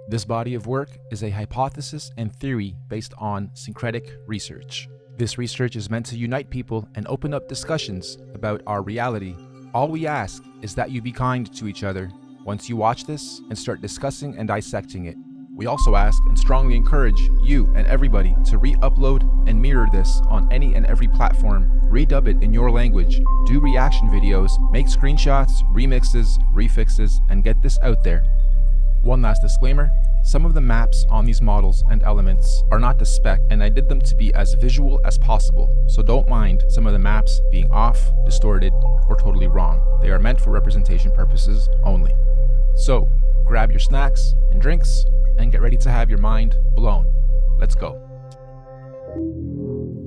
This body of work is a hypothesis and theory based on syncretic research. This research is meant to unite people and open up discussions about our reality. All we ask is that you be kind to each other once you watch this and start discussing and dissecting it. We also ask and strongly encourage you and everybody to re-upload and mirror this on any and every platform, redub it in your language, do reaction videos, make screenshots, remixes, refixes, and get this out there. One last disclaimer, some of the maps on these models and elements are not to spec, and I did them to be as visual as possible, so don't mind some of the maps being off, distorted, or totally wrong. They are meant for representation purposes only. So, grab your snacks and drinks, and get ready to have your mind blown. Let's go.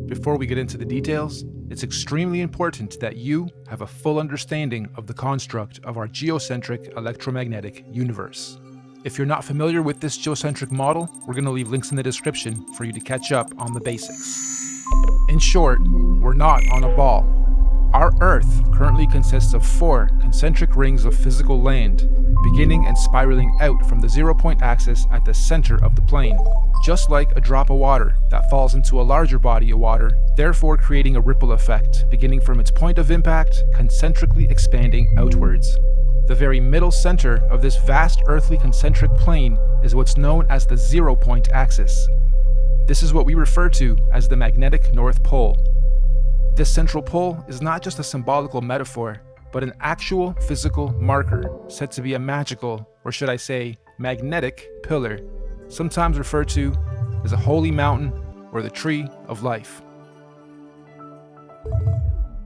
Before we get into the details, it's extremely important that you have a full understanding of the construct of our geocentric electromagnetic universe. If you're not familiar with this geocentric model, we're going to leave links in the description for you to catch up on the basics. In short, we're not on a ball. Our Earth currently consists of 4 concentric rings of physical land, beginning and spiraling out from the 0-point axis at the center of the plane, just like a drop of water that falls into a larger body of water, therefore creating a ripple effect, beginning from its point of impact, concentrically expanding outwards. The very middle center of this vast earthly concentric plane is what's known as the 0-point axis. This is what we refer to as the magnetic North Pole. This central pole is not just a symbolical metaphor, but an actual physical marker said to be a magical, or should I say, magnetic pillar, sometimes referred to as a holy mountain or the tree of life.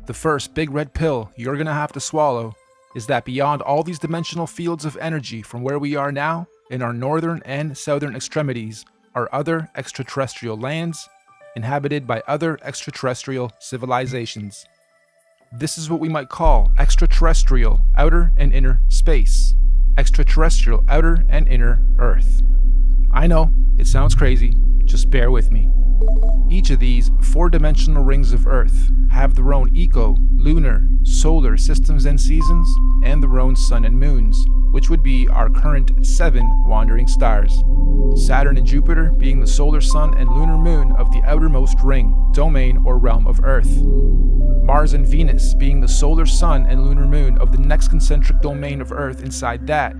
The first big red pill you're gonna have to swallow is that beyond all these dimensional fields of energy from where we are now, in our northern and southern extremities, are other extraterrestrial lands inhabited by other extraterrestrial civilizations. This is what we might call extraterrestrial outer and inner space, extraterrestrial outer and inner Earth. I know, it sounds crazy, just bear with me. Each of these 4-dimensional rings of Earth have their own lunar, solar systems and seasons, and their own sun and moons, which would be our current 7 wandering stars. Saturn and Jupiter being the solar sun and lunar moon of the outermost ring, domain, or realm of Earth. Mars and Venus being the solar sun and lunar moon of the next concentric domain of Earth inside that.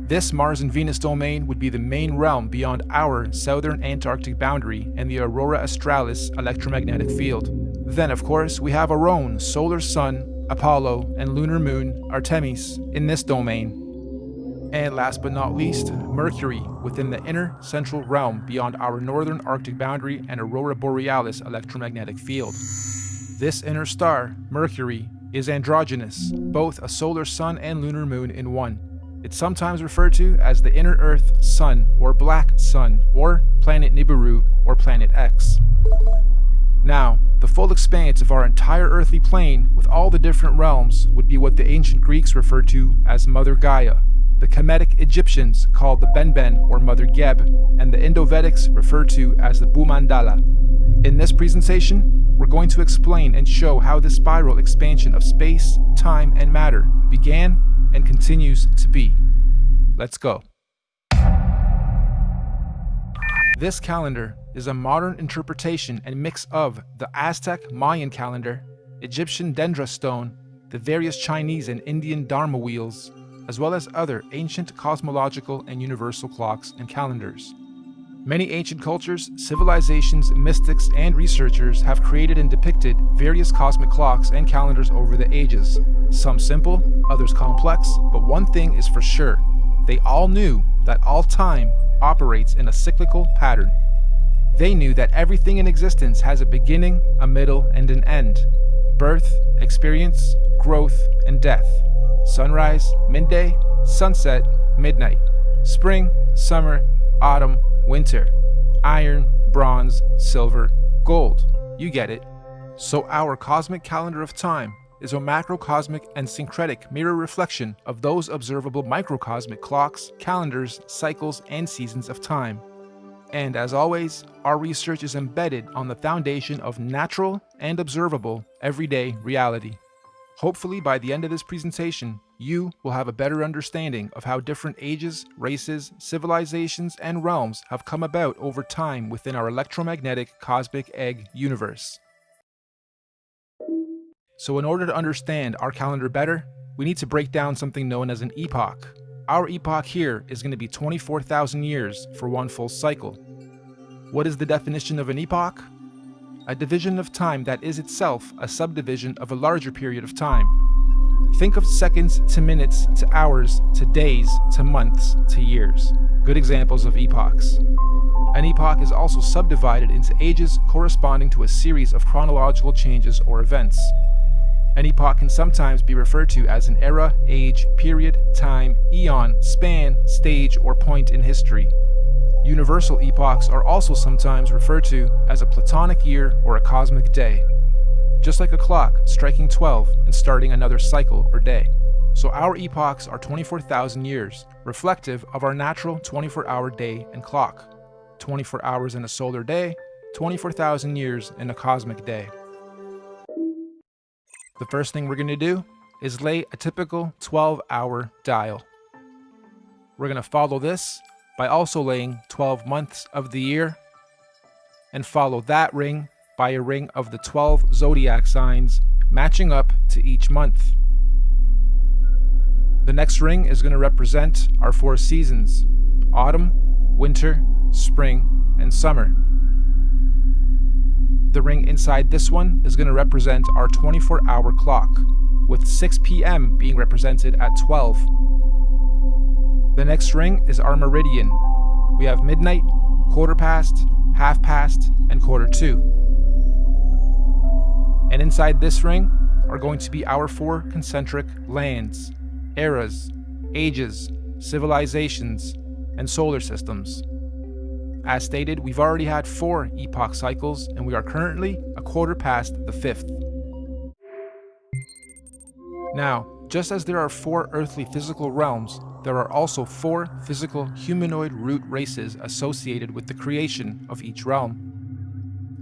This Mars and Venus domain would be the main realm beyond our southern Antarctic boundary and the Aurora Australis electromagnetic field. Then, of course, we have our own solar sun, Apollo, and lunar moon, Artemis, in this domain. And last but not least, Mercury within the inner central realm beyond our northern Arctic boundary and Aurora Borealis electromagnetic field. This inner star, Mercury, is androgynous, both a solar sun and lunar moon in one. It's sometimes referred to as the inner Earth Sun or Black Sun or Planet Nibiru or Planet X. Now, the full expanse of our entire earthly plane with all the different realms would be what the ancient Greeks referred to as Mother Gaia, the Kemetic Egyptians called the Benben or Mother Geb, and the Indo-Vedics referred to as the Bhumandala. In this presentation, we're going to explain and show how this spiral expansion of space, time, and matter began and continues to be. Let's go. This calendar is a modern interpretation and mix of the Aztec Mayan calendar, Egyptian Dendra stone, the various Chinese and Indian Dharma wheels, as well as other ancient cosmological and universal clocks and calendars. Many ancient cultures, civilizations, mystics, and researchers have created and depicted various cosmic clocks and calendars over the ages. Some simple, others complex, but one thing is for sure. They all knew that all time operates in a cyclical pattern. They knew that everything in existence has a beginning, a middle, and an end. Birth, experience, growth, and death. Sunrise, midday, sunset, midnight. Spring, summer, autumn, winter. Iron, bronze, silver, gold. You get it. So our cosmic calendar of time is a macrocosmic and syncretic mirror reflection of those observable microcosmic clocks, calendars, cycles, and seasons of time. And as always, our research is embedded on the foundation of natural and observable everyday reality. Hopefully, by the end of this presentation, you will have a better understanding of how different ages, races, civilizations, and realms have come about over time within our electromagnetic cosmic egg universe. So in order to understand our calendar better, we need to break down something known as an epoch. Our epoch here is going to be 24,000 years for one full cycle. What is the definition of an epoch? A division of time that is itself a subdivision of a larger period of time. Think of seconds to minutes to hours to days to months to years. Good examples of epochs. An epoch is also subdivided into ages corresponding to a series of chronological changes or events. An epoch can sometimes be referred to as an era, age, period, time, eon, span, stage, or point in history. Universal epochs are also sometimes referred to as a platonic year or a cosmic day. Just like a clock striking 12 and starting another cycle or day. So our epochs are 24,000 years, reflective of our natural 24-hour day and clock. 24 hours in a solar day, 24,000 years in a cosmic day. The first thing we're going to do is lay a typical 12-hour dial. We're going to follow this by also laying 12 months of the year, and follow that ring by a ring of the 12 zodiac signs matching up to each month. The next ring is going to represent our 4 seasons: autumn, winter, spring, and summer. The ring inside this one is going to represent our 24-hour clock, with 6 p.m. being represented at 12. The next ring is our meridian. We have midnight, quarter past, half past, and quarter to. And inside this ring are going to be our 4 concentric lands, eras, ages, civilizations, and solar systems. As stated, we've already had 4 epoch cycles, and we are currently a quarter past the 5th. Now, just as there are 4 earthly physical realms, there are also 4 physical humanoid root races associated with the creation of each realm.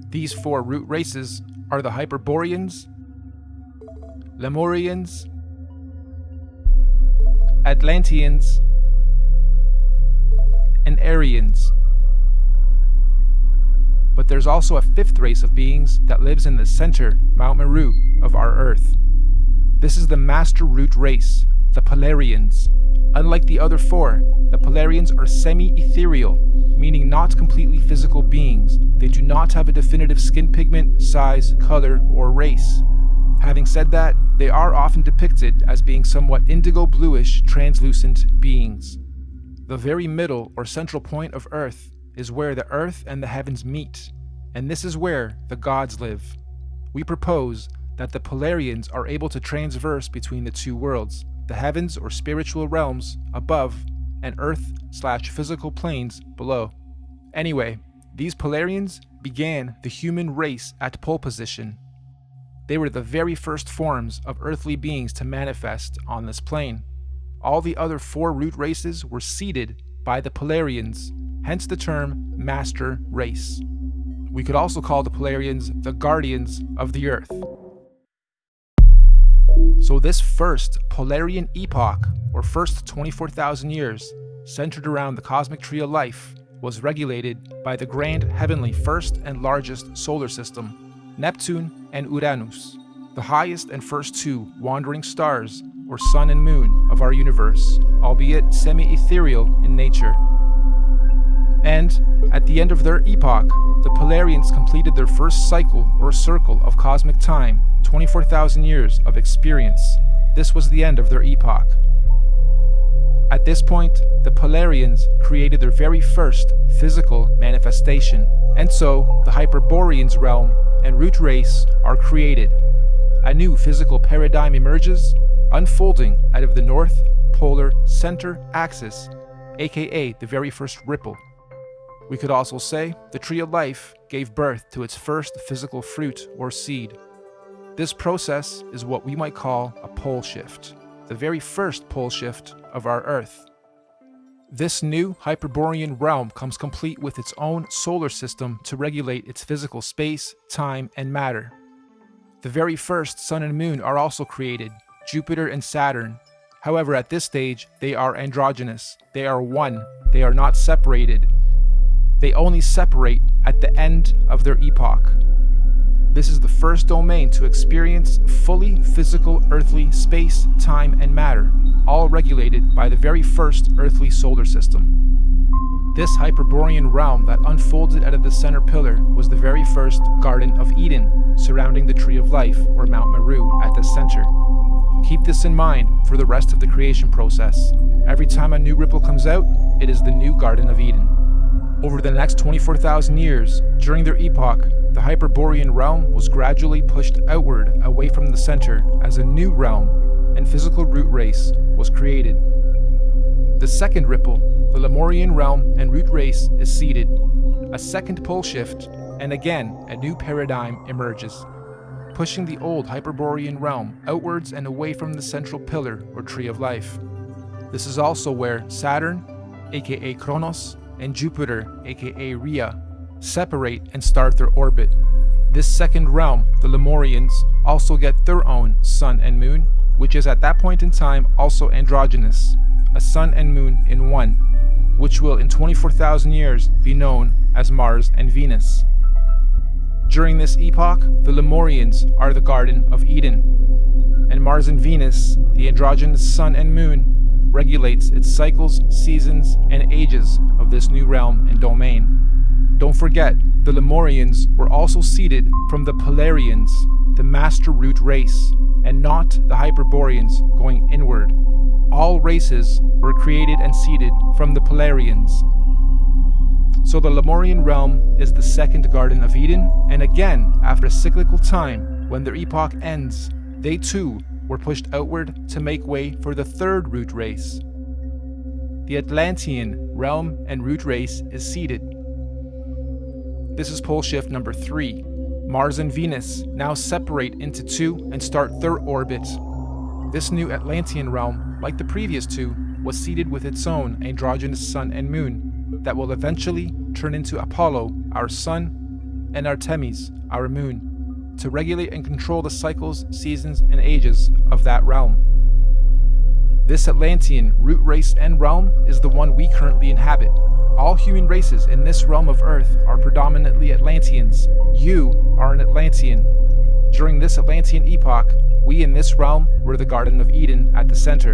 These 4 root races are the Hyperboreans, Lemurians, Atlanteans, and Aryans. But there's also a 5th race of beings that lives in the center, Mount Meru, of our Earth. This is the Master Root race, the Polarians. Unlike the other 4, the Polarians are semi-ethereal, meaning not completely physical beings. They do not have a definitive skin pigment, size, color, or race. Having said that, they are often depicted as being somewhat indigo-bluish, translucent beings. The very middle or central point of Earth is where the earth and the heavens meet, and this is where the gods live. We propose that the Polarians are able to transverse between the 2 worlds, the heavens or spiritual realms above, and earth/physical planes below. Anyway, these Polarians began the human race at pole position. They were the very first forms of earthly beings to manifest on this plane. All the other 4 root races were seeded by the Polarians, hence the term Master Race. We could also call the Polarians the guardians of the Earth. So this first Polarian epoch, or first 24,000 years, centered around the cosmic tree of life, was regulated by the grand heavenly first and largest solar system, Neptune and Uranus, the highest and first 2 wandering stars, or sun and moon, of our universe, albeit semi-ethereal in nature. And, at the end of their epoch, the Polarians completed their first cycle or circle of cosmic time, 24,000 years of experience. This was the end of their epoch. At this point, the Polarians created their very first physical manifestation, and so the Hyperboreans realm and root race are created. A new physical paradigm emerges, unfolding out of the North Polar Center Axis, aka the very first ripple. We could also say the tree of life gave birth to its first physical fruit or seed. This process is what we might call a pole shift, the very first pole shift of our Earth. This new Hyperborean realm comes complete with its own solar system to regulate its physical space, time, and matter. The very first Sun and Moon are also created, Jupiter and Saturn. However, at this stage, they are androgynous. They are one. They are not separated. They only separate at the end of their epoch. This is the first domain to experience fully physical earthly space, time, and matter, all regulated by the very first earthly solar system. This Hyperborean realm that unfolded out of the center pillar was the very first Garden of Eden, surrounding the Tree of Life, or Mount Meru, at the center. Keep this in mind for the rest of the creation process. Every time a new ripple comes out, it is the new Garden of Eden. Over the next 24,000 years, during their epoch, the Hyperborean realm was gradually pushed outward away from the center as a new realm and physical root race was created. The second ripple, the Lemurian realm and root race, is seeded. A second pole shift, and again a new paradigm emerges, pushing the old Hyperborean realm outwards and away from the central pillar or Tree of Life. This is also where Saturn, aka Kronos, and Jupiter, aka Rhea, separate and start their orbit. This second realm, the Lemurians, also get their own Sun and Moon, which is at that point in time also androgynous, a Sun and Moon in one, which will in 24,000 years be known as Mars and Venus. During this epoch, the Lemurians are the Garden of Eden, and Mars and Venus, the androgynous Sun and Moon, regulates its cycles, seasons, and ages of this new realm and domain. Don't forget, the Lemurians were also seeded from the Polarians, the master root race, and not the Hyperboreans going inward. All races were created and seeded from the Polarians. So the Lemurian realm is the second Garden of Eden, and again, after a cyclical time, when their epoch ends, they too were pushed outward to make way for the third root race. The Atlantean realm and root race is seeded. This is pole shift number 3. Mars and Venus now separate into two and start their orbit. This new Atlantean realm, like the previous two, was seeded with its own androgynous Sun and Moon that will eventually turn into Apollo, our Sun, and Artemis, our Moon, to regulate and control the cycles, seasons, and ages of that realm. This Atlantean root race and realm is the one we currently inhabit. All human races in this realm of Earth are predominantly Atlanteans. You are an Atlantean. During this Atlantean epoch, we in this realm were the Garden of Eden at the center.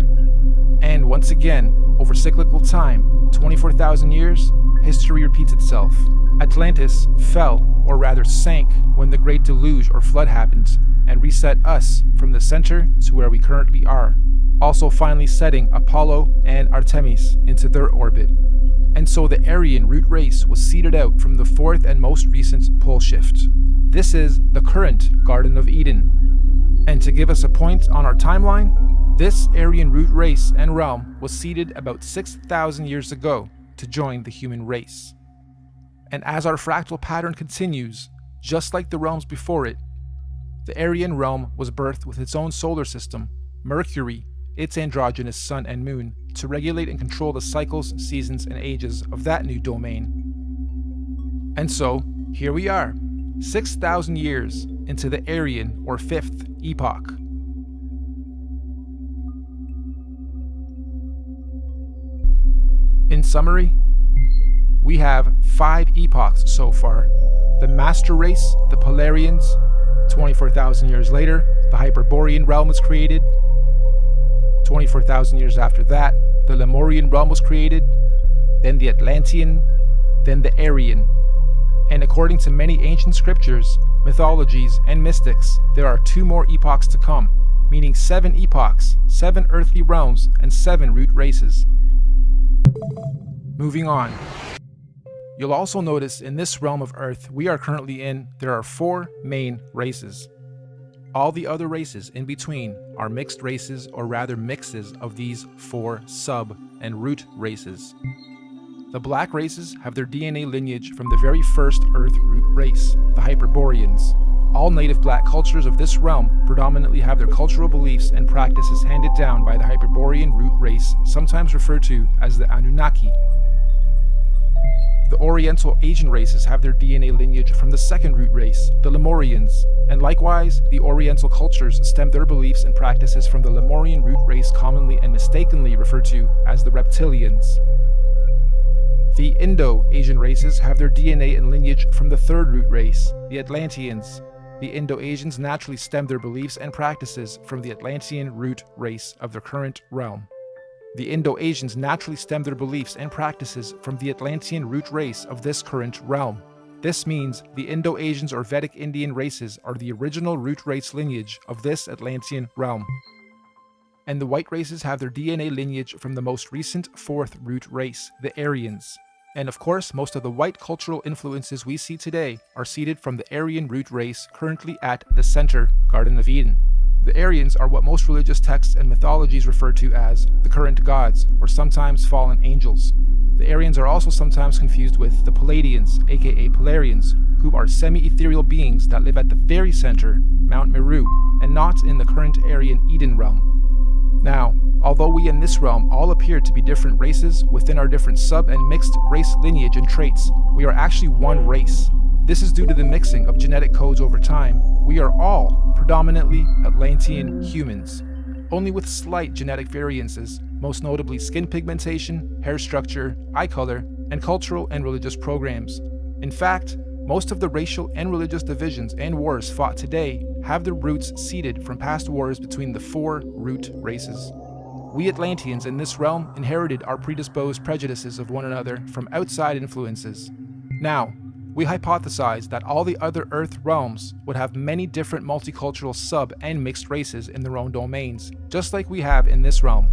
And once again, over cyclical time, 24,000 years, history repeats itself. Atlantis fell, or rather sank, when the Great Deluge or Flood happened, and reset us from the center to where we currently are, also finally setting Apollo and Artemis into their orbit. And so the Aryan root race was seeded out from the fourth and most recent pole shift. This is the current Garden of Eden. And to give us a point on our timeline, this Aryan root race and realm was seeded about 6,000 years ago to join the human race. And as our fractal pattern continues, just like the realms before it, the Aryan realm was birthed with its own solar system, Mercury, its androgynous Sun and Moon, to regulate and control the cycles, seasons, and ages of that new domain. And so, here we are, 6,000 years into the Aryan or fifth epoch. In summary, we have 5 epochs so far. The Master Race, the Polarians. 24,000 years later, the Hyperborean realm was created. 24,000 years after that, the Lemurian realm was created. Then the Atlantean, then the Aryan. And according to many ancient scriptures, mythologies, and mystics, there are 2 more epochs to come, meaning 7 epochs, 7 earthly realms, and 7 root races. Moving on. You'll also notice in this realm of Earth we are currently in, there are 4 main races. All the other races in between are mixed races, or rather mixes of these 4 sub and root races. The black races have their DNA lineage from the very first Earth root race, the Hyperboreans. All native black cultures of this realm predominantly have their cultural beliefs and practices handed down by the Hyperborean root race, sometimes referred to as the Anunnaki. The Oriental Asian races have their DNA lineage from the second root race, the Lemurians, and likewise, the Oriental cultures stem their beliefs and practices from the Lemurian root race, commonly and mistakenly referred to as the Reptilians. The Indo-Asian races have their DNA and lineage from the third root race, the Atlanteans. The Indo-Asians naturally stem their beliefs and practices from the Atlantean root race of their current realm. The Indo-Asians naturally stem their beliefs and practices from the Atlantean root race of this current realm. This means the Indo-Asians or Vedic Indian races are the original root race lineage of this Atlantean realm. And the white races have their DNA lineage from the most recent fourth root race, the Aryans. And of course, most of the white cultural influences we see today are seeded from the Aryan root race currently at the center, Garden of Eden. The Aryans are what most religious texts and mythologies refer to as the current gods, or sometimes fallen angels. The Aryans are also sometimes confused with the Palladians, aka Polarians, who are semi-ethereal beings that live at the very center, Mount Meru, and not in the current Aryan Eden realm. Now, although we in this realm all appear to be different races within our different sub and mixed race lineage and traits, we are actually one race. This is due to the mixing of genetic codes over time. We are all predominantly Atlantean humans, only with slight genetic variances, most notably skin pigmentation, hair structure, eye color, and cultural and religious programs. In fact, most of the racial and religious divisions and wars fought today have their roots seeded from past wars between the four root races. We Atlanteans in this realm inherited our predisposed prejudices of one another from outside influences. Now, we hypothesize that all the other Earth realms would have many different multicultural sub and mixed races in their own domains, just like we have in this realm.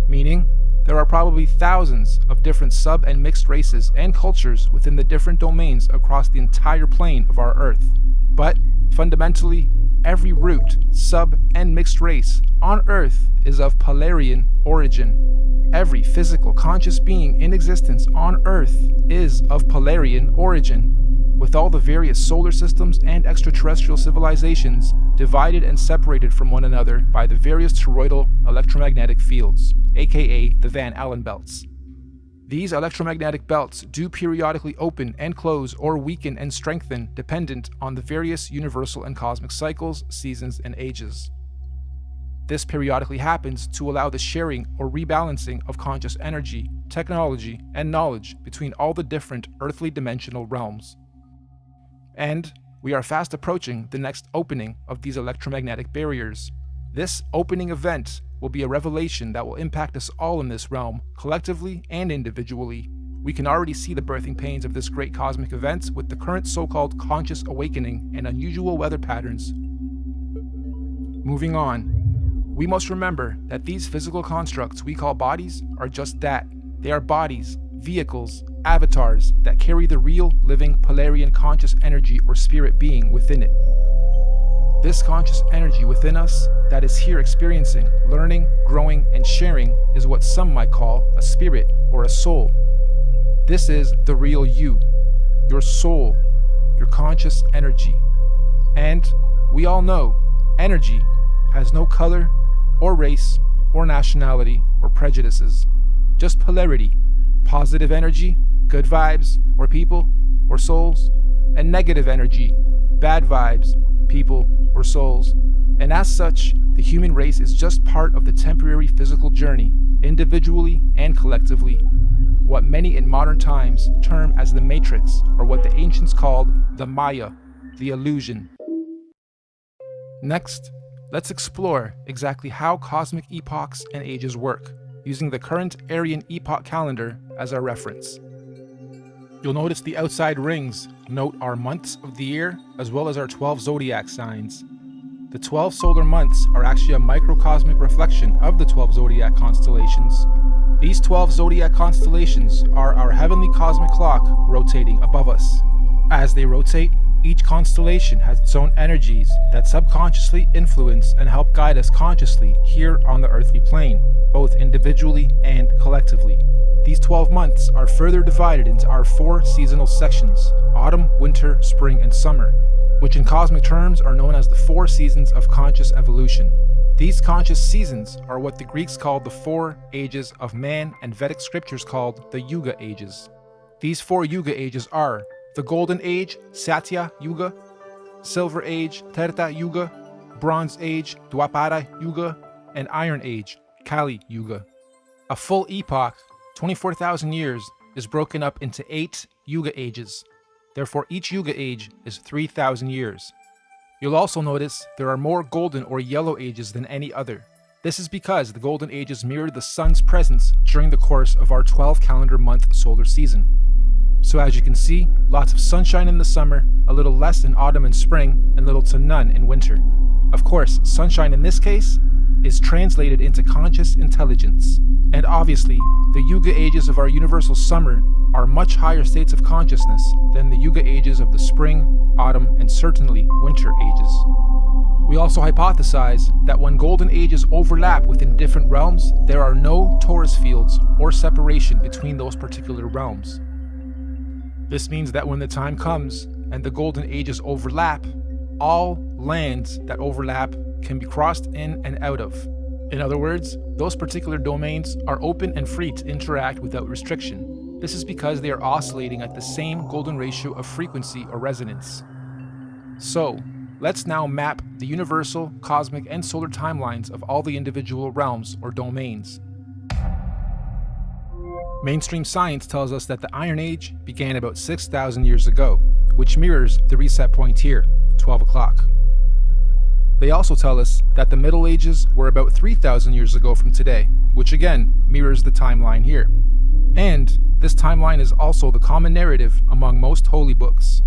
Meaning, there are probably thousands of different sub and mixed races and cultures within the different domains across the entire plane of our Earth. But, fundamentally, every root, sub, and mixed race on Earth is of Polarian origin. Every physical conscious being in existence on Earth is of Polarian origin, with all the various solar systems and extraterrestrial civilizations divided and separated from one another by the various toroidal electromagnetic fields, aka the Van Allen belts. These electromagnetic belts do periodically open and close or weaken and strengthen dependent on the various universal and cosmic cycles, seasons, and ages. This periodically happens to allow the sharing or rebalancing of conscious energy, technology, and knowledge between all the different earthly dimensional realms. And we are fast approaching the next opening of these electromagnetic barriers. This opening event will be a revelation that will impact us all in this realm, collectively and individually. We can already see the birthing pains of this great cosmic event with the current so-called conscious awakening and unusual weather patterns. Moving on, we must remember that these physical constructs we call bodies are just that. They are bodies, vehicles, avatars that carry the real, living, Polarian conscious energy or spirit being within it. This conscious energy within us that is here experiencing, learning, growing, and sharing is what some might call a spirit or a soul. This is the real you, your soul, your conscious energy. And we all know energy has no color or race or nationality or prejudices, just polarity, positive energy, good vibes or people or souls, and negative energy, bad vibes, people or souls. And as such, the human race is just part of the temporary physical journey, individually and collectively, what many in modern times term as the Matrix, or what the ancients called the Maya, the illusion. Next, let's explore exactly how cosmic epochs and ages work, using the current Aryan epoch calendar as our reference. You'll notice the outside rings note our months of the year, as well as our 12 zodiac signs. The 12 solar months are actually a microcosmic reflection of the 12 zodiac constellations. These 12 zodiac constellations are our heavenly cosmic clock rotating above us. As they rotate, each constellation has its own energies that subconsciously influence and help guide us consciously here on the earthly plane, both individually and collectively. These 12 months are further divided into our 4 seasonal sections: autumn, winter, spring, and summer, which in cosmic terms are known as the 4 seasons of conscious evolution. These conscious seasons are what the Greeks called the 4 ages of man and Vedic scriptures called the Yuga ages. These 4 Yuga ages are the Golden Age, Satya Yuga, Silver Age, Treta Yuga, Bronze Age, Dwapara Yuga, and Iron Age, Kali Yuga. A full epoch, 24,000 years, is broken up into 8 Yuga ages. Therefore, each Yuga age is 3,000 years. You'll also notice there are more golden or yellow ages than any other. This is because the golden ages mirror the sun's presence during the course of our 12 calendar month solar season. So as you can see, lots of sunshine in the summer, a little less in autumn and spring, and little to none in winter. Of course, sunshine in this case is translated into conscious intelligence. And obviously, the Yuga ages of our universal summer are much higher states of consciousness than the Yuga ages of the spring, autumn, and certainly winter ages. We also hypothesize that when golden ages overlap within different realms, there are no torus fields or separation between those particular realms. This means that when the time comes and the golden ages overlap, all lands that overlap can be crossed in and out of. In other words, those particular domains are open and free to interact without restriction. This is because they are oscillating at the same golden ratio of frequency or resonance. So, let's now map the universal, cosmic, and solar timelines of all the individual realms or domains. Mainstream science tells us that the Iron Age began about 6,000 years ago, which mirrors the reset point here, 12 o'clock. They also tell us that the Middle Ages were about 3,000 years ago from today, which again mirrors the timeline here. And this timeline is also the common narrative among most holy books.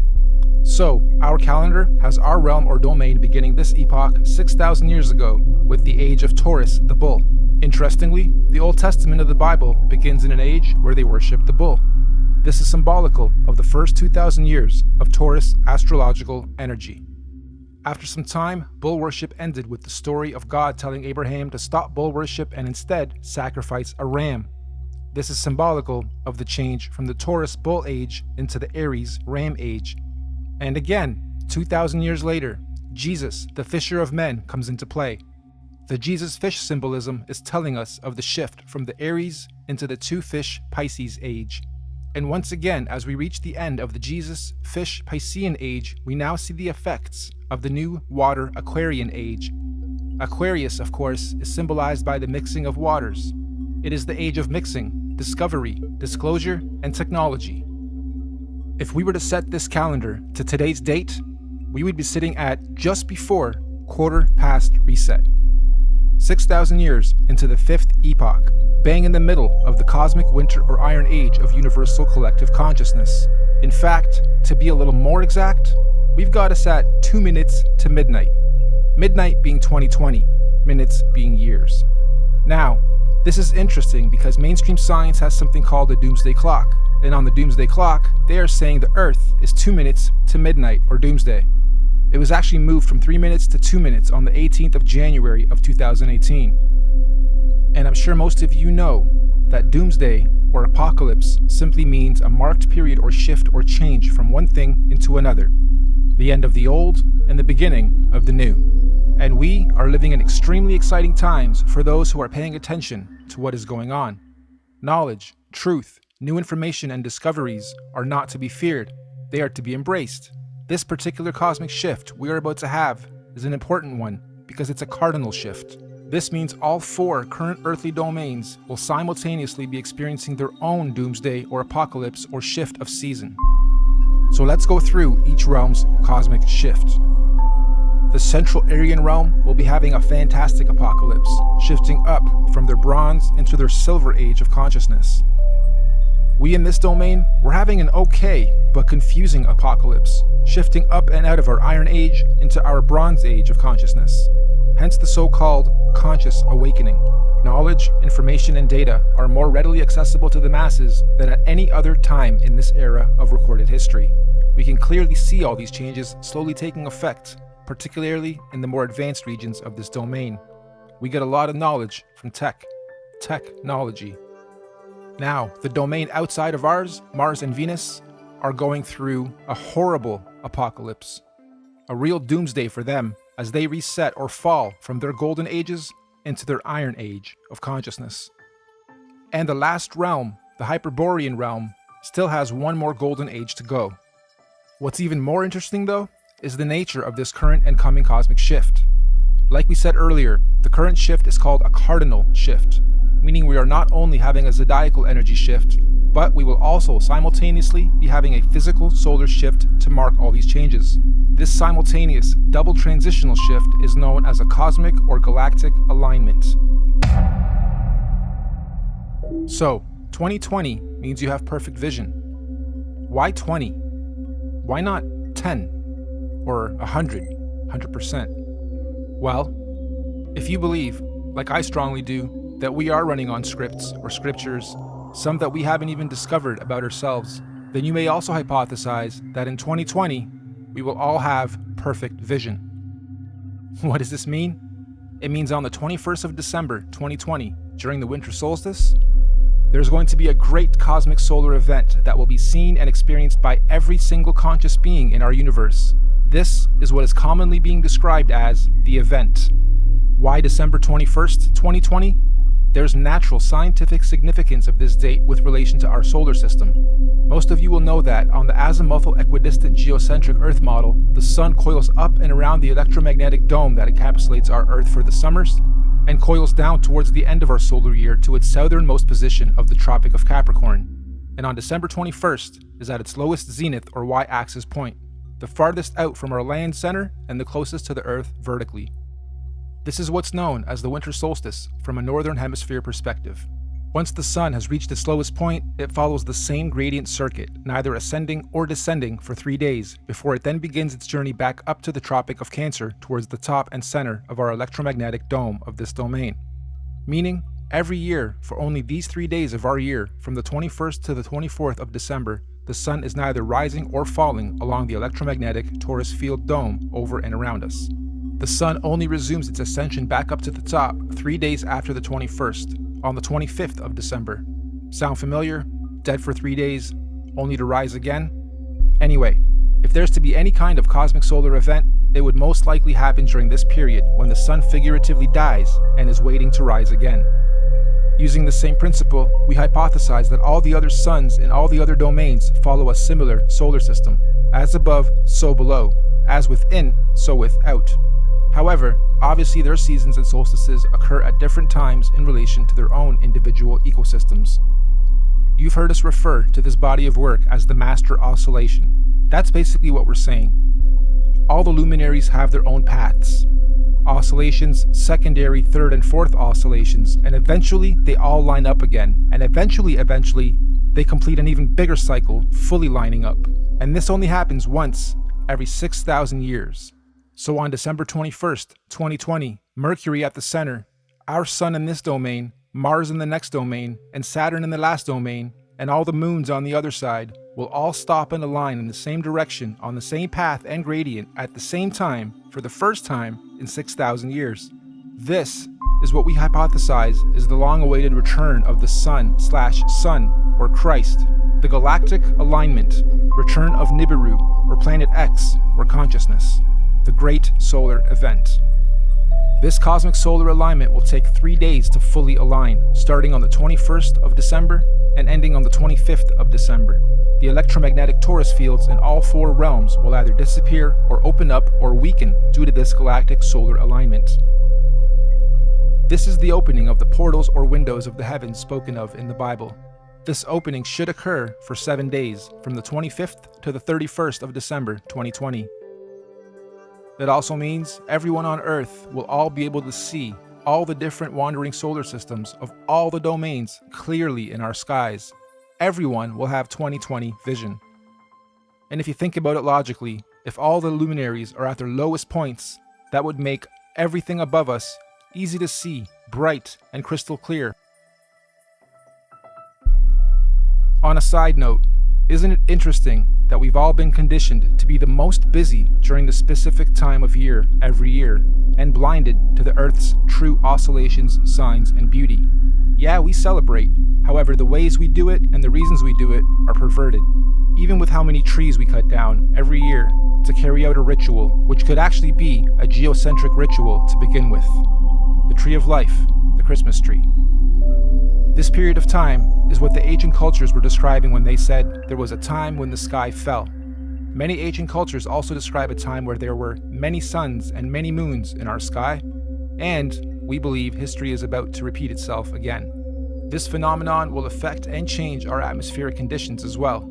So, our calendar has our realm or domain beginning this epoch 6,000 years ago with the age of Taurus, the bull. Interestingly, the Old Testament of the Bible begins in an age where they worship the bull. This is symbolical of the first 2,000 years of Taurus astrological energy. After some time, bull worship ended with the story of God telling Abraham to stop bull worship and instead sacrifice a ram. This is symbolical of the change from the Taurus bull age into the Aries ram age. And again, 2,000 years later, Jesus, the fisher of men, comes into play. The Jesus fish symbolism is telling us of the shift from the Aries into the 2-fish Pisces age. And once again, as we reach the end of the Jesus fish Piscean age, we now see the effects of the new water Aquarian age. Aquarius, of course, is symbolized by the mixing of waters. It is the age of mixing, discovery, disclosure, and technology. If we were to set this calendar to today's date, we would be sitting at just before quarter past reset. 6,000 years into the 5th epoch, bang in the middle of the cosmic winter or iron age of universal collective consciousness. In fact, to be a little more exact, we've got us at 2 minutes to midnight. Midnight being 2020, minutes being years. Now, this is interesting because mainstream science has something called a doomsday clock. And on the doomsday clock, they are saying the Earth is 2 minutes to midnight or doomsday. It was actually moved from 3 minutes to 2 minutes on the 18th of January of 2018. And I'm sure most of you know that doomsday or apocalypse simply means a marked period or shift or change from one thing into another. The end of the old and the beginning of the new. And we are living in extremely exciting times for those who are paying attention to what is going on. Knowledge, truth, new information and discoveries are not to be feared. They are to be embraced. This particular cosmic shift we are about to have is an important one because it's a cardinal shift. This means all 4 current earthly domains will simultaneously be experiencing their own doomsday or apocalypse or shift of season. So let's go through each realm's cosmic shift. The Central Aryan realm will be having a fantastic apocalypse, shifting up from their bronze into their silver age of consciousness. We in this domain, we're having an okay but confusing apocalypse, shifting up and out of our Iron Age into our Bronze Age of consciousness. Hence the so-called conscious awakening. Knowledge, information, and data are more readily accessible to the masses than at any other time in this era of recorded history. We can clearly see all these changes slowly taking effect, particularly in the more advanced regions of this domain. We get a lot of knowledge from technology. Now, the domain outside of ours, Mars and Venus, are going through a horrible apocalypse. A real doomsday for them as they reset or fall from their golden ages into their iron age of consciousness. And the last realm, the Hyperborean realm, still has one more golden age to go. What's even more interesting, though, is the nature of this current and coming cosmic shift. Like we said earlier, the current shift is called a cardinal shift, meaning we are not only having a zodiacal energy shift, but we will also simultaneously be having a physical solar shift to mark all these changes. This simultaneous double transitional shift is known as a cosmic or galactic alignment. So, 2020 means you have perfect vision. Why 20? Why not 10? Or 100%? Well, if you believe, like I strongly do, that we are running on scripts or scriptures, some that we haven't even discovered about ourselves, then you may also hypothesize that in 2020, we will all have perfect vision. What does this mean? It means on the 21st of December, 2020, during the winter solstice, there's going to be a great cosmic solar event that will be seen and experienced by every single conscious being in our universe. This is what is commonly being described as the event. Why December 21st, 2020? There's natural scientific significance of this date with relation to our solar system. Most of you will know that on the azimuthal equidistant geocentric Earth model, the Sun coils up and around the electromagnetic dome that encapsulates our Earth for the summers, and coils down towards the end of our solar year to its southernmost position of the Tropic of Capricorn. And on December 21st is at its lowest zenith or y-axis point, the farthest out from our land center and the closest to the Earth vertically. This is what's known as the winter solstice from a northern hemisphere perspective. Once the sun has reached its lowest point, it follows the same gradient circuit, neither ascending or descending for 3 days, before it then begins its journey back up to the Tropic of Cancer towards the top and center of our electromagnetic dome of this domain. Meaning, every year, for only these 3 days of our year, from the 21st to the 24th of December, the sun is neither rising or falling along the electromagnetic torus field dome over and around us. The sun only resumes its ascension back up to the top 3 days after the 21st, on the 25th of December. Sound familiar? Dead for 3 days, only to rise again? Anyway, if there's to be any kind of cosmic solar event, it would most likely happen during this period when the sun figuratively dies and is waiting to rise again. Using the same principle, we hypothesize that all the other suns in all the other domains follow a similar solar system. As above, so below. As within, so without. However, obviously their seasons and solstices occur at different times in relation to their own individual ecosystems. You've heard us refer to this body of work as the master oscillation. That's basically what we're saying. All the luminaries have their own paths. Oscillations, secondary, third, and fourth oscillations, and eventually they all line up again, and eventually, they complete an even bigger cycle, fully lining up. And this only happens once every 6,000 years. So on December 21st, 2020, Mercury at the center, our Sun in this domain, Mars in the next domain, and Saturn in the last domain, and all the moons on the other side, will all stop and align in the same direction on the same path and gradient at the same time for the first time in 6,000 years. This is what we hypothesize is the long-awaited return of the Sun/Sun, or Christ, the galactic alignment, return of Nibiru, or Planet X, or consciousness, the great solar event. This cosmic solar alignment will take 3 days to fully align, starting on the 21st of December and ending on the 25th of December. The electromagnetic torus fields in all 4 realms will either disappear or open up or weaken due to this galactic solar alignment. This is the opening of the portals or windows of the heavens spoken of in the Bible. This opening should occur for 7 days, from the 25th to the 31st of December 2020. That also means everyone on Earth will all be able to see all the different wandering solar systems of all the domains clearly in our skies. Everyone will have 2020 vision. And if you think about it logically, if all the luminaries are at their lowest points, that would make everything above us easy to see, bright, and crystal clear. On a side note, isn't it interesting that we've all been conditioned to be the most busy during the specific time of year every year, and blinded to the Earth's true oscillations, signs, and beauty? Yeah, we celebrate. However, the ways we do it and the reasons we do it are perverted. Even with how many trees we cut down every year to carry out a ritual, which could actually be a geocentric ritual to begin with. The tree of life, the Christmas tree. This period of time is what the ancient cultures were describing when they said there was a time when the sky fell. Many ancient cultures also describe a time where there were many suns and many moons in our sky, and we believe history is about to repeat itself again. This phenomenon will affect and change our atmospheric conditions as well.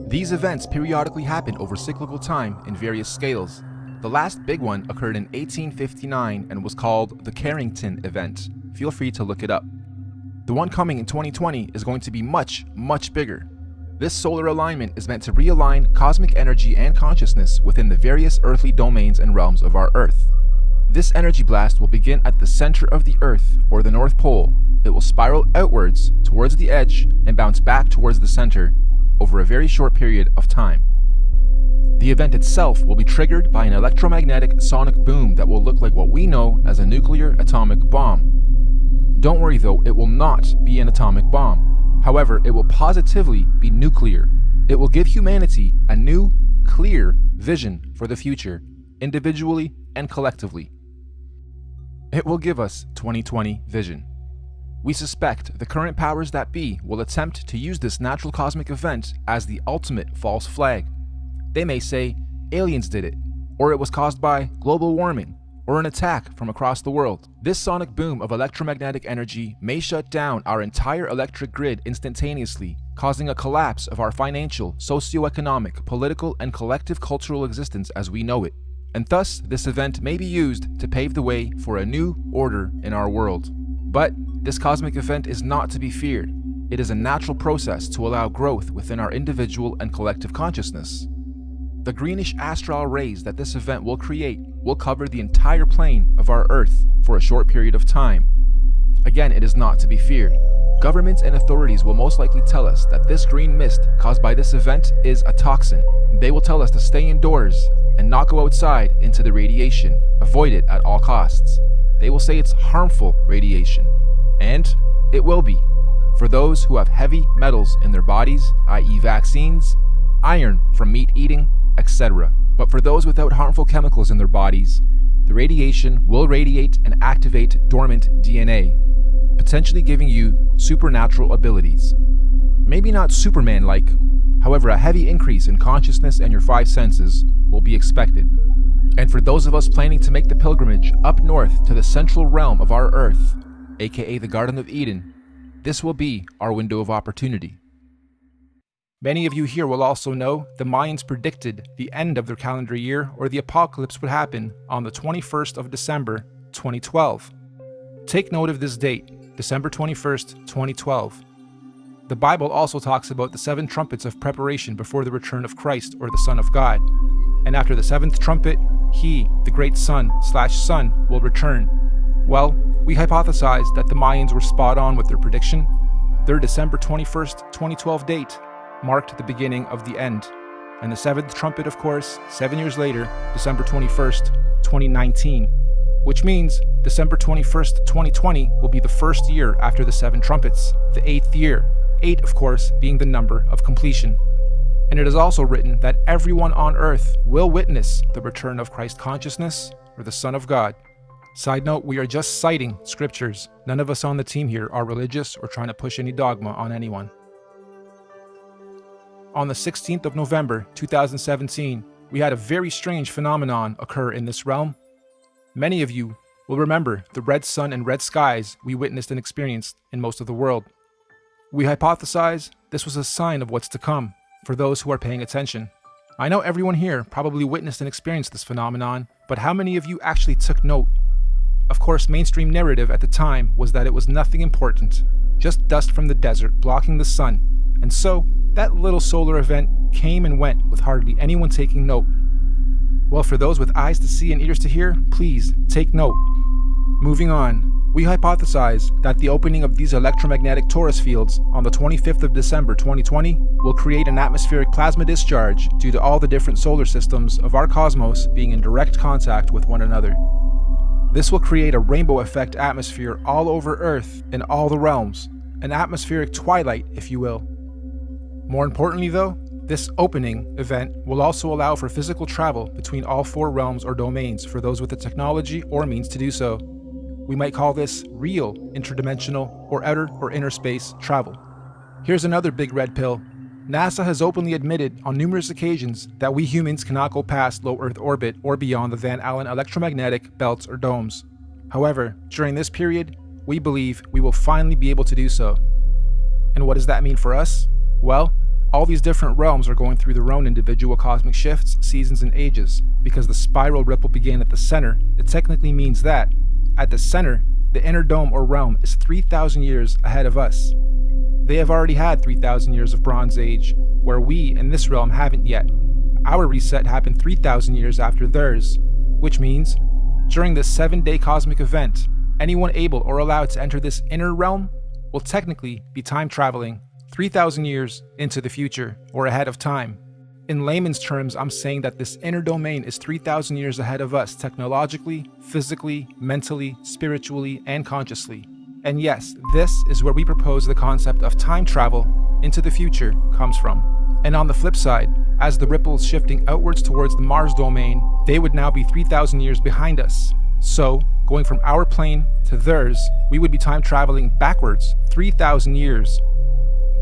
These events periodically happen over cyclical time in various scales. The last big one occurred in 1859 and was called the Carrington Event. Feel free to look it up. The one coming in 2020 is going to be much, much bigger. This solar alignment is meant to realign cosmic energy and consciousness within the various earthly domains and realms of our Earth. This energy blast will begin at the center of the Earth, or the North Pole. It will spiral outwards towards the edge and bounce back towards the center over a very short period of time. The event itself will be triggered by an electromagnetic sonic boom that will look like what we know as a nuclear atomic bomb. Don't worry though, it will not be an atomic bomb. However, it will positively be nuclear. It will give humanity a new, clear vision for the future, individually and collectively. It will give us 2020 vision. We suspect the current powers that be will attempt to use this natural cosmic event as the ultimate false flag. They may say aliens did it, or it was caused by global warming, or an attack from across the world. This sonic boom of electromagnetic energy may shut down our entire electric grid instantaneously, causing a collapse of our financial, socio-economic, political, and collective cultural existence as we know it. And thus, this event may be used to pave the way for a new order in our world. But this cosmic event is not to be feared. It is a natural process to allow growth within our individual and collective consciousness. The greenish astral rays that this event will create will cover the entire plane of our Earth for a short period of time. Again, it is not to be feared. Governments and authorities will most likely tell us that this green mist caused by this event is a toxin. They will tell us to stay indoors and not go outside into the radiation. Avoid it at all costs. They will say it's harmful radiation. And it will be. For those who have heavy metals in their bodies, i.e. vaccines, iron from meat eating, etc. But for those without harmful chemicals in their bodies, the radiation will radiate and activate dormant DNA, potentially giving you supernatural abilities. Maybe not Superman-like, however, a heavy increase in consciousness and your 5 senses will be expected. And for those of us planning to make the pilgrimage up north to the central realm of our Earth, aka the Garden of Eden, this will be our window of opportunity. Many of you here will also know the Mayans predicted the end of their calendar year, or the apocalypse, would happen on the 21st of December, 2012. Take note of this date, December 21st, 2012. The Bible also talks about the 7 trumpets of preparation before the return of Christ, or the Son of God. And after the 7th trumpet, he, the great Son, will return. Well, we hypothesized that the Mayans were spot on with their prediction. Their December 21st, 2012 date marked the beginning of the end. And the 7th trumpet, of course, 7 years later, December 21st, 2019. Which means December 21st, 2020 will be the first year after the 7 trumpets, the 8th year. 8, of course, being the number of completion. And it is also written that everyone on earth will witness the return of Christ consciousness, or the Son of God. Side note, we are just citing scriptures. None of us on the team here are religious or trying to push any dogma on anyone. On the 16th of November, 2017, we had a very strange phenomenon occur in this realm. Many of you will remember the red sun and red skies we witnessed and experienced in most of the world. We hypothesize this was a sign of what's to come for those who are paying attention. I know everyone here probably witnessed and experienced this phenomenon, but how many of you actually took note? Of course, mainstream narrative at the time was that it was nothing important, just dust from the desert blocking the sun, and so that little solar event came and went with hardly anyone taking note. Well, for those with eyes to see and ears to hear, please take note. Moving on, we hypothesize that the opening of these electromagnetic torus fields on the 25th of December 2020 will create an atmospheric plasma discharge due to all the different solar systems of our cosmos being in direct contact with one another. This will create a rainbow effect atmosphere all over Earth in all the realms, an atmospheric twilight, if you will. More importantly though, this opening event will also allow for physical travel between all 4 realms or domains for those with the technology or means to do so. We might call this real interdimensional or outer or inner space travel. Here's another big red pill. NASA has openly admitted on numerous occasions that we humans cannot go past low Earth orbit or beyond the Van Allen electromagnetic belts or domes. However, during this period, we believe we will finally be able to do so. And what does that mean for us? Well, all these different realms are going through their own individual cosmic shifts, seasons, and ages. Because the spiral ripple began at the center, it technically means that, at the center, the inner dome or realm is 3,000 years ahead of us. They have already had 3,000 years of Bronze Age, where we in this realm haven't yet. Our reset happened 3,000 years after theirs, which means, during this 7-day cosmic event, anyone able or allowed to enter this inner realm will technically be time traveling 3,000 years into the future or ahead of time. In layman's terms, I'm saying that this inner domain is 3,000 years ahead of us technologically, physically, mentally, spiritually, and consciously. And yes, this is where we propose the concept of time travel into the future comes from. And on the flip side, as the ripples shifting outwards towards the Mars domain, they would now be 3,000 years behind us. So, going from our plane to theirs, we would be time traveling backwards 3,000 years.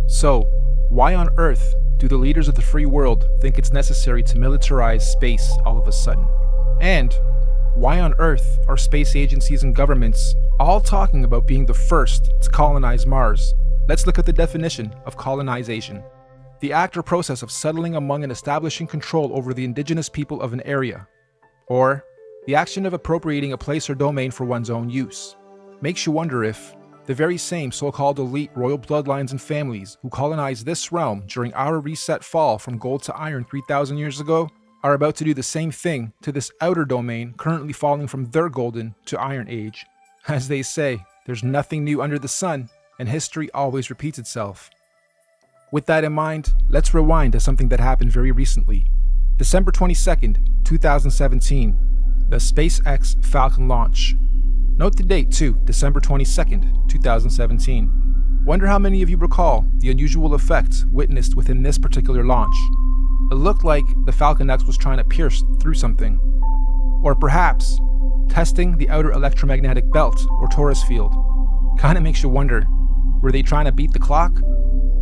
So, why on earth do the leaders of the free world think it's necessary to militarize space all of a sudden? And why on earth are space agencies and governments all talking about being the first to colonize Mars? Let's look at the definition of colonization. The act or process of settling among and establishing control over the indigenous people of an area. Or, the action of appropriating a place or domain for one's own use. Makes you wonder if the very same so-called elite royal bloodlines and families who colonized this realm during our reset fall from gold to iron 3,000 years ago are about to do the same thing to this outer domain currently falling from their golden to iron age. As they say, there's nothing new under the sun, and history always repeats itself. With that in mind, let's rewind to something that happened very recently. December 22nd, 2017, the SpaceX Falcon launch. Note the date too, December 22nd, 2017. Wonder how many of you recall the unusual effects witnessed within this particular launch. It looked like the Falcon X was trying to pierce through something. Or perhaps, testing the outer electromagnetic belt or torus field. Kinda makes you wonder, were they trying to beat the clock?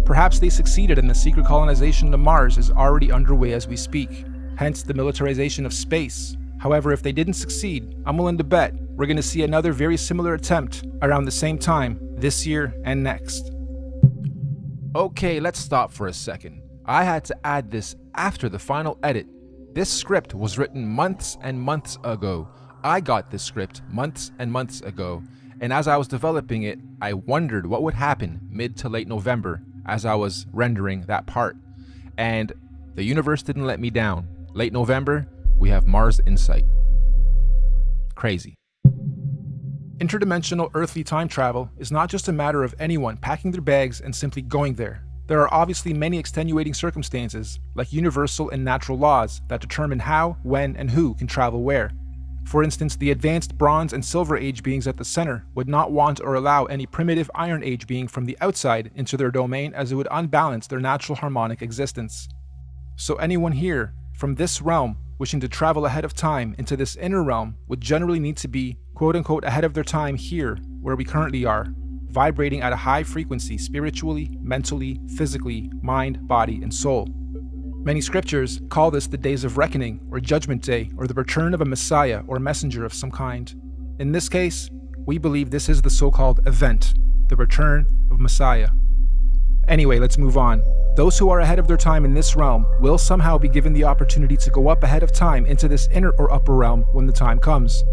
Perhaps they succeeded and the secret colonization of Mars is already underway as we speak, hence the militarization of space. However, if they didn't succeed, I'm willing to bet we're going to see another very similar attempt around the same time this year and next. Okay, let's stop for a second. I had to add this after the final edit. This script was written months and months ago. I got this script months and months ago, and as I was developing it, I wondered what would happen mid to late November as I was rendering that part. And the universe didn't let me down. Late November, we have Mars Insight. Crazy. Interdimensional earthly time travel is not just a matter of anyone packing their bags and simply going there. There are obviously many extenuating circumstances, like universal and natural laws, that determine how, when, and who can travel where. For instance, the advanced Bronze and Silver Age beings at the center would not want or allow any primitive Iron Age being from the outside into their domain, as it would unbalance their natural harmonic existence. So anyone here, from this realm, wishing to travel ahead of time into this inner realm would generally need to be quote-unquote ahead of their time here, where we currently are, vibrating at a high frequency spiritually, mentally, physically, mind, body, and soul. Many scriptures call this the days of reckoning, or judgment day, or the return of a messiah or messenger of some kind. In this case, we believe this is the so-called event, the return of Messiah. Anyway, let's move on. Those who are ahead of their time in this realm will somehow be given the opportunity to go up ahead of time into this inner or upper realm when the time comes.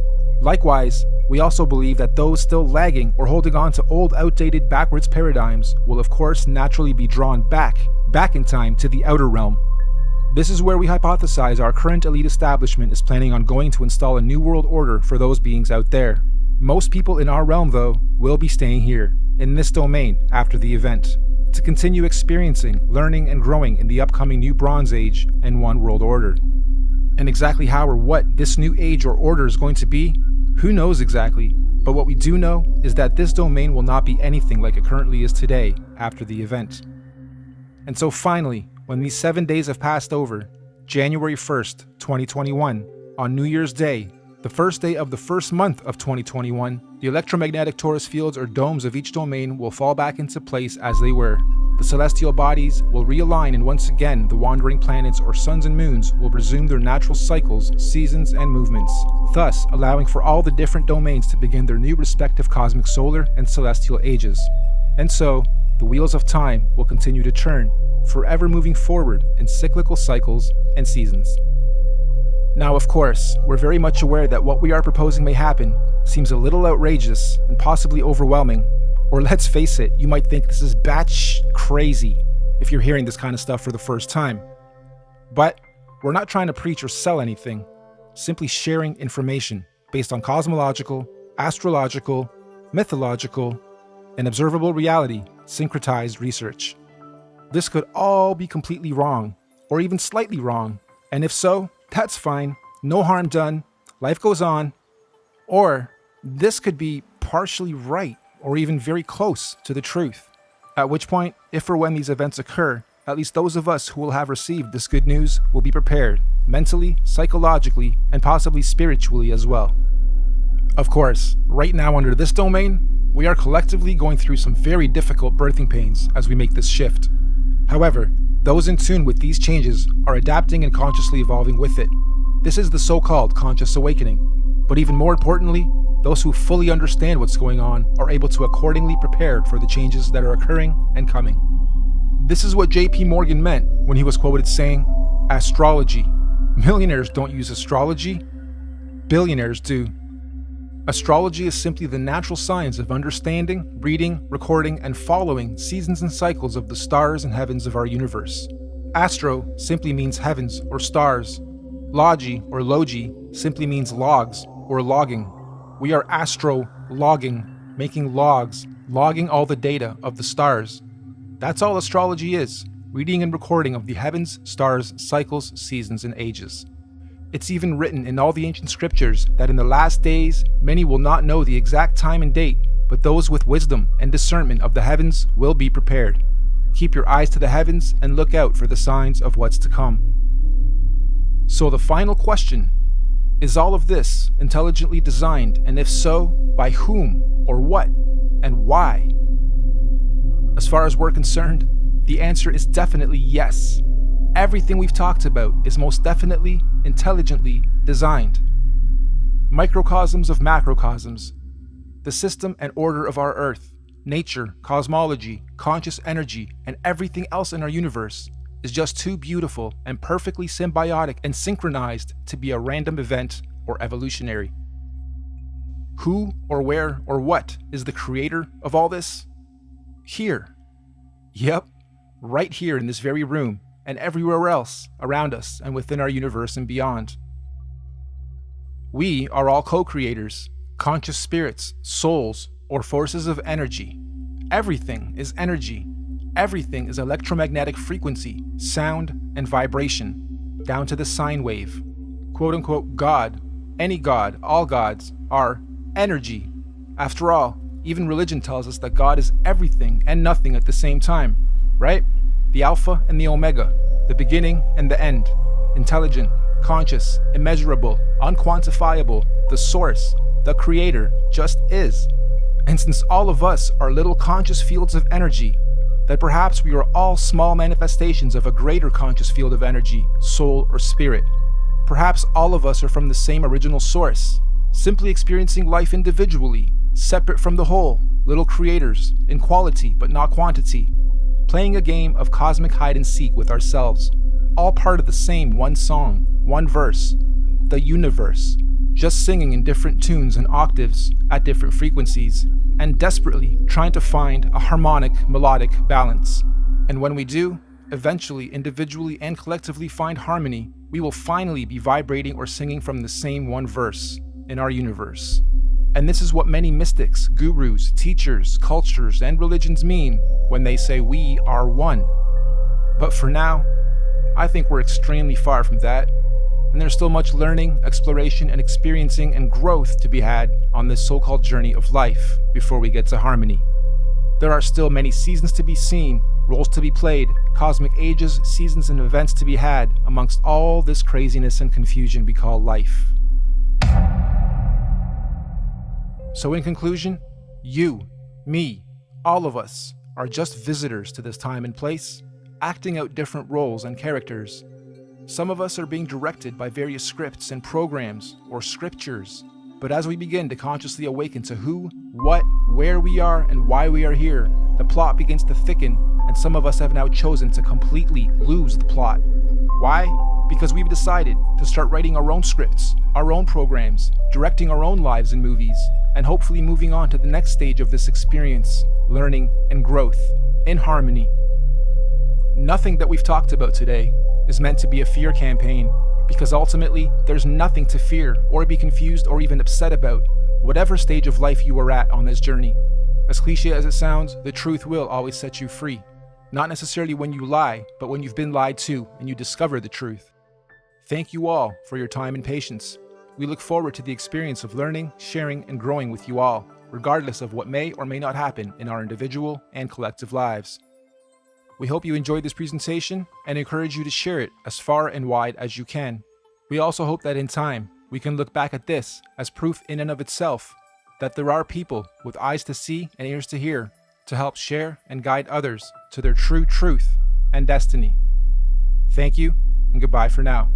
Likewise, we also believe that those still lagging or holding on to old, outdated, backwards paradigms will of course naturally be drawn back in time to the outer realm. This is where we hypothesize our current elite establishment is planning on going to install a new world order for those beings out there. Most people in our realm, though, will be staying here, in this domain, after the event, to continue experiencing, learning, and growing in the upcoming new Bronze Age and One World Order. And exactly how or what this new age or order is going to be, who knows exactly, but what we do know is that this domain will not be anything like it currently is today after the event. And so finally, when these 7 days have passed over, January 1st, 2021, on New Year's Day, The first day of the first month of 2021, the electromagnetic torus fields or domes of each domain will fall back into place as they were. The celestial bodies will realign, and once again the wandering planets or suns and moons will resume their natural cycles, seasons, and movements, thus allowing for all the different domains to begin their new respective cosmic solar and celestial ages. And so, the wheels of time will continue to turn, forever moving forward in cyclical cycles and seasons. Now, of course, we're very much aware that what we are proposing may happen seems a little outrageous and possibly overwhelming, or let's face it, you might think this is batsh crazy if you're hearing this kind of stuff for the first time. But we're not trying to preach or sell anything, simply sharing information based on cosmological, astrological, mythological, and observable reality syncretized research. This could all be completely wrong, or even slightly wrong, and if so, that's fine, no harm done, life goes on. Or this could be partially right, or even very close to the truth. At which point, if or when these events occur, at least those of us who will have received this good news will be prepared, mentally, psychologically, and possibly spiritually as well. Of course, right now under this domain, we are collectively going through some very difficult birthing pains as we make this shift. However, those in tune with these changes are adapting and consciously evolving with it. This is the so-called conscious awakening. But even more importantly, those who fully understand what's going on are able to accordingly prepare for the changes that are occurring and coming. This is what J.P. Morgan meant when he was quoted saying, "Astrology. Millionaires don't use astrology. Billionaires do." Astrology is simply the natural science of understanding, reading, recording, and following seasons and cycles of the stars and heavens of our universe. Astro simply means heavens or stars. Logi or logi simply means logs or logging. We are astro-logging, making logs, logging all the data of the stars. That's all astrology is, reading and recording of the heavens, stars, cycles, seasons, and ages. It's even written in all the ancient scriptures that in the last days, many will not know the exact time and date, but those with wisdom and discernment of the heavens will be prepared. Keep your eyes to the heavens and look out for the signs of what's to come. So the final question, is all of this intelligently designed, and if so, by whom, or what, and why? As far as we're concerned, the answer is definitely yes. Everything we've talked about is most definitely intelligently designed. Microcosms of macrocosms, the system and order of our Earth, nature, cosmology, conscious energy, and everything else in our universe is just too beautiful and perfectly symbiotic and synchronized to be a random event or evolutionary. Who or where or what is the creator of all this? Here. Yep, right here in this very room, and everywhere else around us and within our universe and beyond. We are all co-creators, conscious spirits, souls, or forces of energy. Everything is energy. Everything is electromagnetic frequency, sound, and vibration, down to the sine wave. Quote-unquote God, any God, all gods, are energy. After all, even religion tells us that God is everything and nothing at the same time, right? The Alpha and the Omega, the beginning and the end, intelligent, conscious, immeasurable, unquantifiable, the source, the creator, just is. And since all of us are little conscious fields of energy, that perhaps we are all small manifestations of a greater conscious field of energy, soul, or spirit. Perhaps all of us are from the same original source, simply experiencing life individually, separate from the whole, little creators, in quality but not quantity, playing a game of cosmic hide and seek with ourselves, all part of the same one song, one verse, the universe, just singing in different tunes and octaves at different frequencies, and desperately trying to find a harmonic, melodic balance. And when we do, eventually, individually and collectively find harmony, we will finally be vibrating or singing from the same one verse in our universe. And this is what many mystics, gurus, teachers, cultures, and religions mean when they say we are one. But for now, I think we're extremely far from that, and there's still much learning, exploration, and experiencing and growth to be had on this so-called journey of life before we get to harmony. There are still many seasons to be seen, roles to be played, cosmic ages, seasons, and events to be had amongst all this craziness and confusion we call life. So in conclusion, you, me, all of us are just visitors to this time and place, acting out different roles and characters. Some of us are being directed by various scripts and programs or scriptures, but as we begin to consciously awaken to who, what, where we are, and why we are here, the plot begins to thicken, and some of us have now chosen to completely lose the plot. Why? Because we've decided to start writing our own scripts, our own programs, directing our own lives and movies, and hopefully moving on to the next stage of this experience, learning and growth, in harmony. Nothing that we've talked about today is meant to be a fear campaign, because ultimately, there's nothing to fear or be confused or even upset about, whatever stage of life you are at on this journey. As cliche as it sounds, the truth will always set you free. Not necessarily when you lie, but when you've been lied to and you discover the truth. Thank you all for your time and patience. We look forward to the experience of learning, sharing, and growing with you all, regardless of what may or may not happen in our individual and collective lives. We hope you enjoyed this presentation and encourage you to share it as far and wide as you can. We also hope that in time, we can look back at this as proof in and of itself that there are people with eyes to see and ears to hear to help share and guide others to their true truth and destiny. Thank you, and goodbye for now.